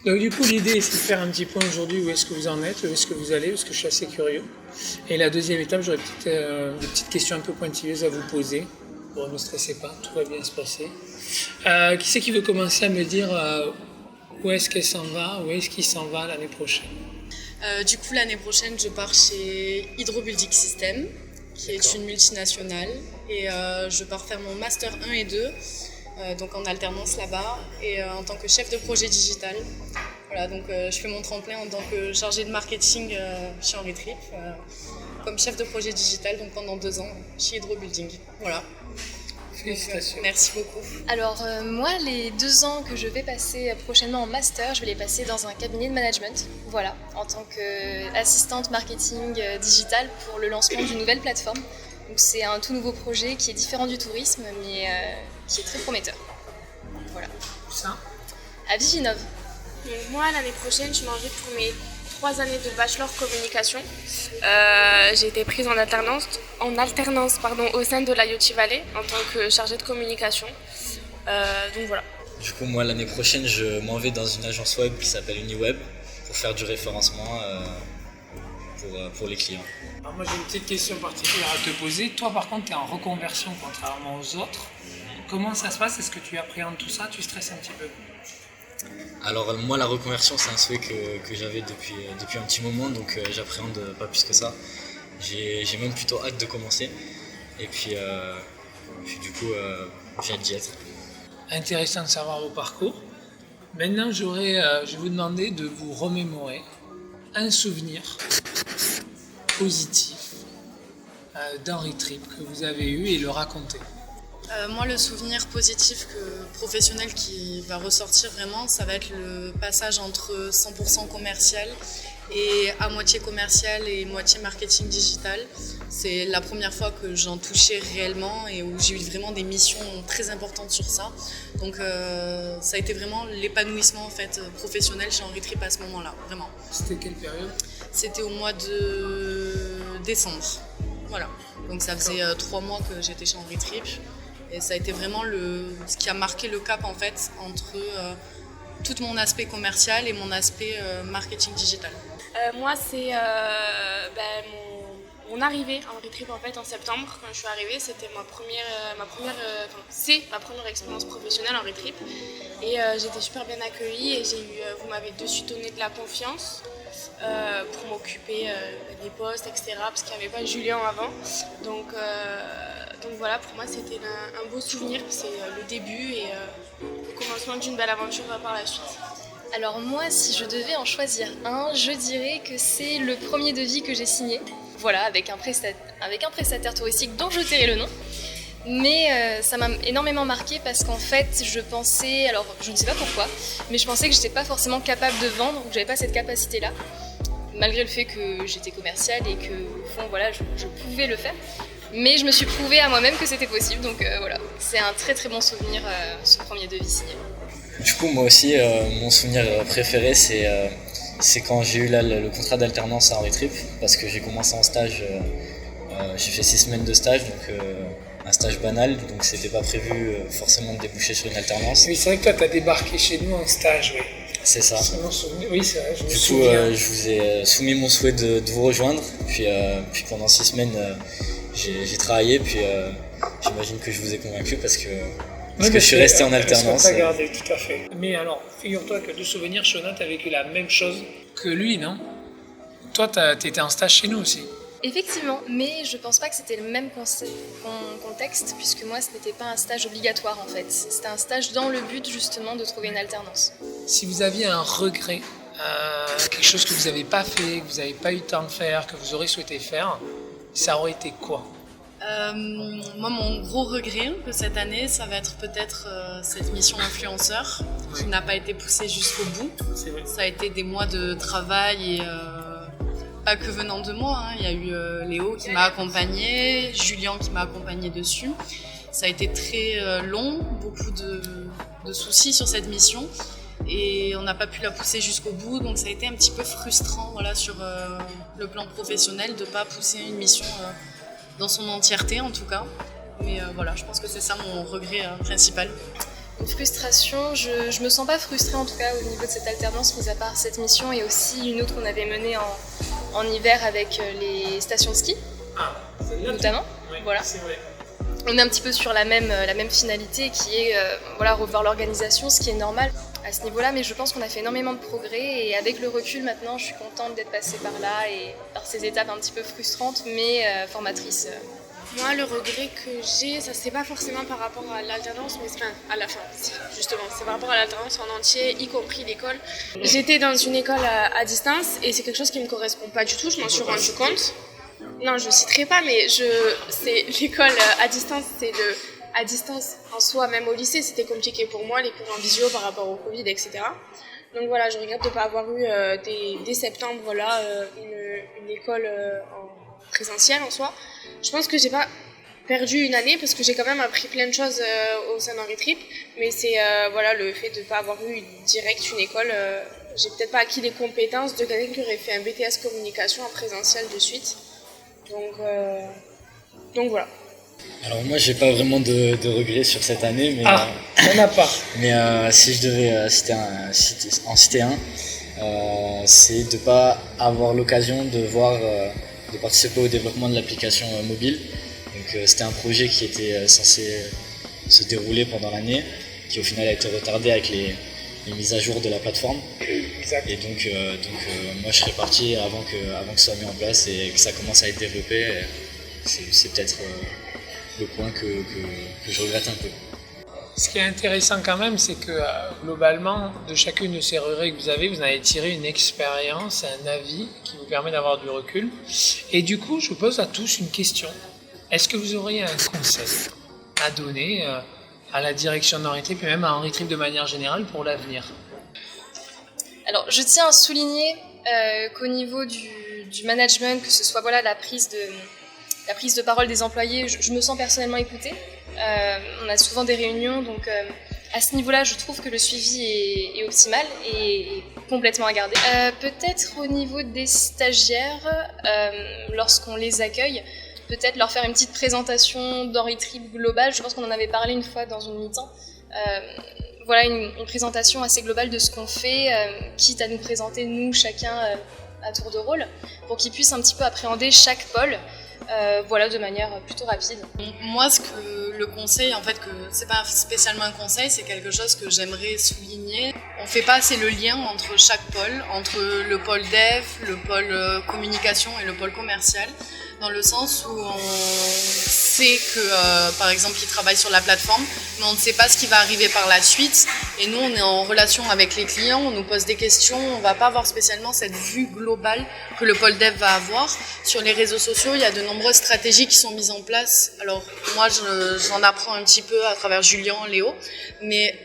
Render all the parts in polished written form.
Donc du coup, l'idée, c'est de faire un petit point aujourd'hui où est-ce que vous en êtes, où est-ce que vous allez, parce que je suis assez curieux. Et la deuxième étape, j'aurais des petites questions un peu pointilleuses à vous poser. Bon, ne stressez pas, tout va bien se passer. Qui c'est qui veut commencer à me dire où est-ce qu'elle s'en va, où est-ce qu'il s'en va l'année prochaine? Du coup, l'année prochaine, je pars chez Hydrobuildic System, qui est une multinationale. Et je pars faire mon Master 1 et 2, donc en alternance là-bas, et en tant que chef de projet digital. Voilà, donc je fais mon tremplin en tant que chargée de marketing chez Henry Trip, comme chef de projet digital, donc pendant 2 ans chez Hydrobuilding. Voilà. Félicitations. Merci beaucoup. Alors moi, les 2 ans que je vais passer prochainement en master, je vais les passer dans un cabinet de management, voilà, en tant qu'assistante marketing digital pour le lancement d'une nouvelle plateforme. Donc c'est un tout nouveau projet qui est différent du tourisme, mais qui est très prometteur. Voilà. Ça? À Viginov. Donc moi, l'année prochaine, je m'en vais pour mes 3 années de bachelor communication. J'ai été prise en alternance au sein de l'IoT Valley en tant que chargée de communication. Donc voilà. Du coup, moi, l'année prochaine, je m'en vais dans une agence web qui s'appelle UniWeb pour faire du référencement pour les clients. Alors moi, j'ai une petite question particulière à te poser. Toi, par contre, tu es en reconversion contrairement aux autres. Comment ça se passe? Est-ce que tu appréhendes tout ça? Tu stresses un petit peu? Alors moi, la reconversion, c'est un souhait que j'avais depuis un petit moment, donc j'appréhende pas plus que ça. J'ai même plutôt hâte de commencer. Et puis du coup, j'ai hâte d'y être. Intéressant de savoir vos parcours. Maintenant, je vais vous demander de vous remémorer un souvenir positif d'Henry Trip que vous avez eu et le raconter. Moi, le souvenir positif professionnel qui va ressortir vraiment, ça va être le passage entre 100% commercial et à moitié commercial et moitié marketing digital. C'est la première fois que j'en touchais réellement et où j'ai eu vraiment des missions très importantes sur ça. Donc ça a été vraiment l'épanouissement en fait, professionnel chez Henry Trip à ce moment-là, vraiment. C'était quelle période? C'était au mois de décembre. Voilà. Donc ça faisait 3 mois que j'étais chez Henry Trip. Et ça a été vraiment ce qui a marqué le cap en fait entre tout mon aspect commercial et mon aspect marketing digital. Moi, c'est mon arrivée à Henry Trip en fait en septembre. Quand je suis arrivée, c'était ma première expérience professionnelle en Henry Trip. Et j'étais super bien accueillie et vous m'avez de suite donné de la confiance pour m'occuper des postes, etc. Parce qu'il n'y avait pas Julien avant. Donc voilà, pour moi c'était un beau souvenir, c'est le début et le commencement d'une belle aventure par la suite. Alors moi, si je devais en choisir un, je dirais que c'est le premier devis que j'ai signé. Voilà, avec un prestataire touristique dont je tairai le nom. Mais ça m'a énormément marqué parce qu'en fait, je pensais, alors je ne sais pas pourquoi, mais je pensais que j'étais pas forcément capable de vendre, ou que j'avais pas cette capacité-là, malgré le fait que j'étais commerciale et que, au fond, voilà, je pouvais le faire. Mais je me suis prouvé à moi-même que c'était possible, donc voilà. C'est un très très bon souvenir, ce premier devis signé. Du coup, moi aussi, mon souvenir préféré, c'est quand j'ai eu là, le contrat d'alternance à Henry Trip, parce que j'ai commencé en stage, j'ai fait 6 semaines de stage, donc un stage banal, donc c'était pas prévu forcément de déboucher sur une alternance. Oui, c'est vrai que toi, tu as débarqué chez nous en stage, oui. C'est ça. Oui, c'est vrai, je me Du coup, souviens. je vous ai soumis mon souhait de vous rejoindre, puis pendant 6 semaines, j'ai travaillé, puis j'imagine que je vous ai convaincu parce que je suis resté en alternance. Ça gardé, tout à fait. Mais alors, figure-toi que de souvenir, Shona, tu as vécu la même chose que lui, non? Toi, tu étais en stage chez nous aussi. Effectivement, mais je pense pas que c'était le même contexte, puisque moi, ce n'était pas un stage obligatoire en fait. C'était un stage dans le but justement de trouver une alternance. Si vous aviez un regret, quelque chose que vous n'avez pas fait, que vous n'avez pas eu le temps de faire, que vous aurez souhaité faire, ça aurait été quoi? Moi, mon gros regret de cette année, ça va être peut-être cette mission influenceur qui n'a pas été poussée jusqu'au bout. C'est vrai. Ça a été des mois de travail et pas que venant de moi. Hein. Il y a eu Léo qui m'a accompagnée, Julien qui m'a accompagnée dessus. Ça a été très long, beaucoup de soucis sur cette mission et on n'a pas pu la pousser jusqu'au bout. Donc ça a été un petit peu frustrant voilà, sur le plan professionnel de ne pas pousser une mission dans son entièreté en tout cas. Mais voilà, je pense que c'est ça mon regret principal. Une frustration, je me sens pas frustrée en tout cas au niveau de cette alternance, mis à part cette mission et aussi une autre qu'on avait menée en hiver avec les stations de ski, notamment. Oui, voilà. c'est vrai. On est un petit peu sur la même finalité qui est voilà, revoir l'organisation, ce qui est normal à ce niveau-là, mais je pense qu'on a fait énormément de progrès et avec le recul maintenant, je suis contente d'être passée par là et par ces étapes un petit peu frustrantes mais formatrices. Moi, le regret que j'ai, ça c'est pas forcément par rapport à l'alternance, mais à la fin, si, justement. C'est par rapport à l'alternance en entier, y compris l'école. J'étais dans une école à distance et c'est quelque chose qui me correspond pas du tout, je m'en suis rendu compte. Non, je citerai pas, mais c'est l'école à distance, à distance en soi, même au lycée, c'était compliqué pour moi, les cours en visio par rapport au Covid, etc. Donc voilà, je regrette de ne pas avoir eu dès septembre voilà, une école en présentiel en soi. Je pense que j'ai pas perdu une année parce que j'ai quand même appris plein de choses au sein d'Henri Trip, mais c'est voilà, le fait de ne pas avoir eu direct une école, j'ai peut-être pas acquis les compétences de quelqu'un qui aurait fait un BTS communication en présentiel de suite. Donc voilà. Alors moi j'ai pas vraiment de regrets sur cette année, mais, on n'a pas. mais si je devais en citer un, c'est de pas avoir l'occasion de participer au développement de l'application mobile. Donc c'était un projet qui était censé se dérouler pendant l'année, qui au final a été retardé avec les mises à jour de la plateforme. Exact. Et donc moi je serais parti avant que ça soit mis en place et que ça commence à être développé. C'est peut-être le point que je regrette un peu. Ce qui est intéressant quand même, c'est que globalement, de chacune de ces regrets que vous en avez tiré une expérience, un avis qui vous permet d'avoir du recul. Et du coup, je vous pose à tous une question. Est-ce que vous auriez un conseil à donner à la direction d'Henri Trip et même à Henri Trip de manière générale pour l'avenir? Alors, je tiens à souligner qu'au niveau du management, que ce soit voilà, la prise de parole des employés, je me sens personnellement écoutée. On a souvent des réunions, donc à ce niveau-là, je trouve que le suivi est optimal et complètement à garder. Peut-être au niveau des stagiaires, lorsqu'on les accueille, peut-être leur faire une petite présentation d'Henri Trip globale. Je pense qu'on en avait parlé une fois dans une mi-temps. Voilà, une présentation assez globale de ce qu'on fait, quitte à nous présenter, nous, chacun, à tour de rôle, pour qu'ils puissent un petit peu appréhender chaque pôle. Voilà, de manière plutôt rapide. Moi, le conseil, en fait, que c'est pas spécialement un conseil, c'est quelque chose que j'aimerais souligner. On fait pas assez le lien entre chaque pôle, entre le pôle dev, le pôle communication et le pôle commercial, dans le sens où on sait que, par exemple, ils travaillent sur la plateforme, mais on ne sait pas ce qui va arriver par la suite. Et nous, on est en relation avec les clients, on nous pose des questions, on va pas avoir spécialement cette vue globale que le pôle dev va avoir. Sur les réseaux sociaux, il y a de nombreuses stratégies qui sont mises en place. Alors, moi, j'en apprends un petit peu à travers Julien, Léo, mais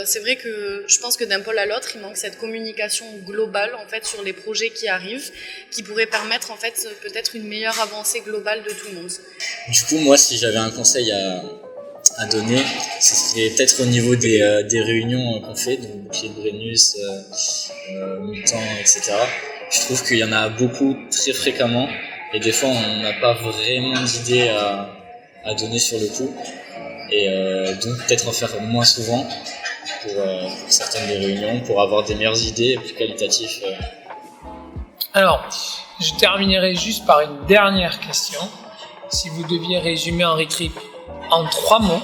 c'est vrai que je pense que d'un pôle à l'autre, il manque cette communication globale, en fait, sur les projets qui arrivent, qui pourrait permettre, en fait, peut-être une meilleure avancée globale de tout le monde. Du coup, moi, si j'avais un conseil à donner, ce serait peut-être au niveau des réunions qu'on fait, donc chez Brennus, Mutant, etc. Je trouve qu'il y en a beaucoup très fréquemment et des fois on n'a pas vraiment d'idées à donner sur le coup et donc peut-être en faire moins souvent pour certaines des réunions pour avoir des meilleures idées et plus qualitatives. Alors, je terminerai juste par une dernière question. Si vous deviez résumer Henri Trip en 3 mots,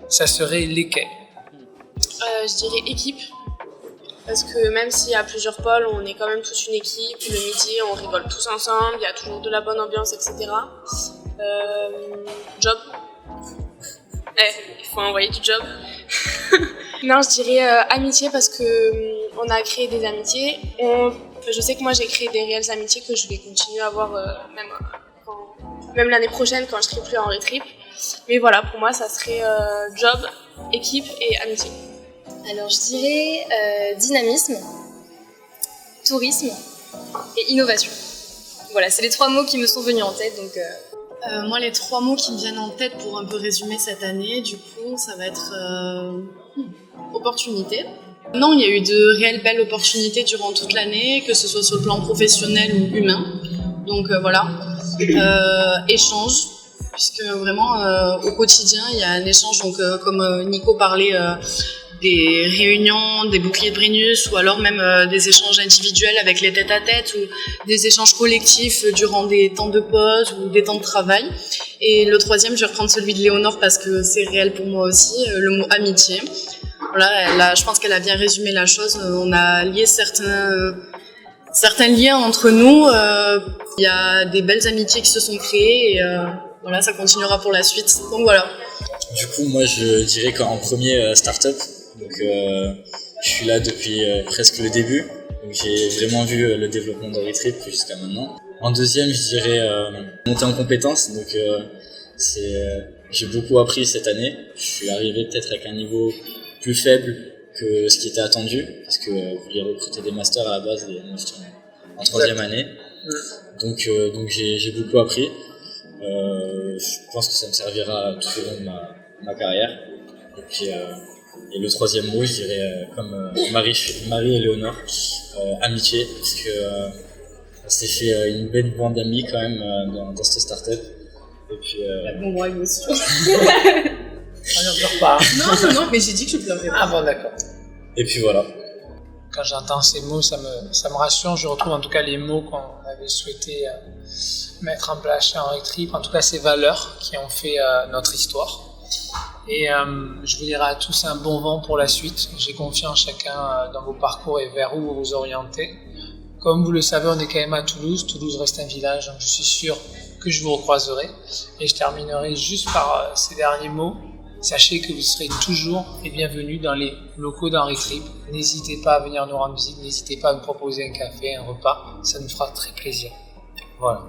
ça serait lesquels? Je dirais équipe. Parce que même s'il y a plusieurs pôles, on est quand même tous une équipe. Le midi, on rigole tous ensemble, il y a toujours de la bonne ambiance, etc. Job. Il faut envoyer du job. Non, je dirais amitié parce que on a créé des amitiés. Je sais que moi, j'ai créé des réelles amitiés que je vais continuer à avoir même l'année prochaine quand je serai plus en Henri Trip. Mais voilà, pour moi, ça serait job, équipe et amitié. Alors je dirais dynamisme, tourisme et innovation. Voilà, c'est les 3 mots qui me sont venus en tête. Donc, Moi, les 3 mots qui me viennent en tête pour un peu résumer cette année, du coup, ça va être opportunité. Non, il y a eu de réelles belles opportunités durant toute l'année, que ce soit sur le plan professionnel ou humain. Donc voilà, échange, puisque vraiment au quotidien, il y a un échange, donc comme Nico parlait des réunions, des boucliers de Brennus ou alors même des échanges individuels avec les tête-à-tête ou des échanges collectifs durant des temps de pause ou des temps de travail. Et le troisième, je vais reprendre celui de Léonore parce que c'est réel pour moi aussi, le mot amitié. Voilà, je pense qu'elle a bien résumé la chose. On a lié certains liens entre nous. Il y a des belles amitiés qui se sont créées et voilà, ça continuera pour la suite. Donc voilà. Du coup, moi, je dirais qu'en premier, start-up. Donc, je suis là depuis presque le début. Donc, j'ai vraiment vu le développement d'Horitrip jusqu'à maintenant. En deuxième, je dirais monter en compétences. Donc, j'ai beaucoup appris cette année. Je suis arrivé peut-être avec un niveau plus faible que ce qui était attendu, parce que vous voulez recruter des masters à la base, et moi j'étais en troisième année. Donc j'ai beaucoup appris. Je pense que ça me servira tout au long de ma carrière. Et puis et le troisième mot, je dirais comme Marie et Léonore, amitié, parce que on s'est fait une belle bande d'amis quand même dans cette start-up. Et puis Bon, moi aussi. On n'en pleure pas. Non, mais j'ai dit que je pleurais pas. Ah bon, d'accord. Et puis voilà. Quand j'entends ces mots, ça me rassure. Je retrouve en tout cas les mots qu'on avait souhaité mettre en place chez Horitrip, en tout cas ces valeurs qui ont fait notre histoire. Et je vous dirai à tous un bon vent pour la suite. J'ai confiance chacun dans vos parcours et vers où vous vous orientez. Comme vous le savez, on est quand même à Toulouse. Toulouse reste un village, donc je suis sûr que je vous recroiserai. Et je terminerai juste par ces derniers mots. Sachez que vous serez toujours les bienvenus dans les locaux d'Horitrip. N'hésitez pas à venir nous rendre visite, n'hésitez pas à nous proposer un café, un repas, ça nous fera très plaisir. Voilà.